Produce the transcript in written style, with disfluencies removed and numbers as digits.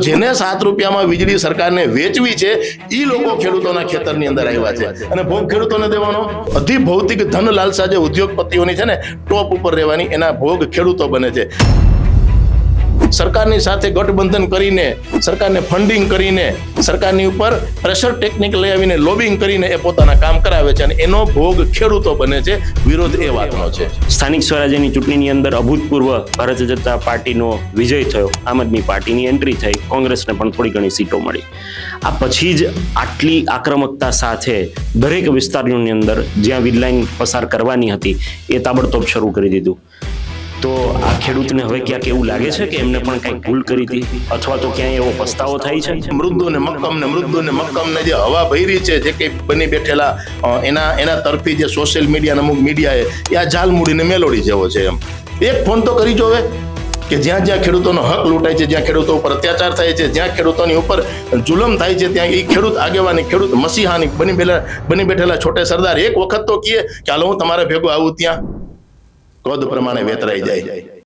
જેને 7 રૂપિયામાં વીજળી સરકારને વેચવી છે એ લોકો ખેડૂતોના ખેતરની અંદર આવ્યા છે અને ભોગ ખેડૂતોને દેવાનો અતિ ભૌતિક ધન લાલસા જે ઉદ્યોગપતિઓની છે ને ટોપ ઉપર રહેવાની એના ભોગ ખેડૂતો બને છે. સરકારની સાથે ગઠબંધન કરીને સરકારને ફંડિંગ કરીને સરકારની ઉપર પ્રેશર ટેકનિક લઈ આવીને લોબિંગ કરીને એ પોતાના કામ કરાવે છે અને એનો ભોગ ખેડૂતો બને છે. વિરોધ એ વાતનો છે. સ્થાનિક સ્વરાજ્યની ચૂંટણીની અંદર અભૂતપૂર્વ ભારતીય જનતા પાર્ટીનો વિજય થયો, આમ આદમી પાર્ટીની એન્ટ્રી થઈ, કોંગ્રેસને પણ થોડી ઘણી સીટો મળી. આ પછી જ આટલી આક્રમકતા સાથે દરેક વિસ્તારની અંદર જ્યાં વીજ લાઈન પસાર કરવાની હતી એ તાબડતોબ શરૂ કરી દીધું. તો આ ખેડૂતને હવે ક્યાંક એવું લાગે છે કે એમને પણ કંઈક ભૂલ કરી હતી અથવા તો ક્યાંય એવો પસ્તાવો થાય છે? મૃદુ ને મક્કમ ને જે હવા ભરી છે, જે કંઈ બની બેઠેલા એના તરફી જે સોશિયલ મીડિયા અમુક મીડિયાએ એ આ જાલ મૂડીને મેલોડી જેવો છે. એમ એક ફોન તો કરી જોવે કે જ્યાં જ્યાં ખેડૂતોનો હક લૂંટાય છે, જ્યાં ખેડૂતો ઉપર અત્યાચાર થાય છે, જ્યાં ખેડૂતોની ઉપર જુલમ થાય છે, ત્યાં એ ખેડૂત આગેવાની, ખેડૂત મસીહાની બની બેઠેલા છોટે સરદાર એક વખત તો કહે કે હાલો હું તમારે ભેગું આવું, ત્યાં કદ પ્રમાણે વેતરાઈ જાય.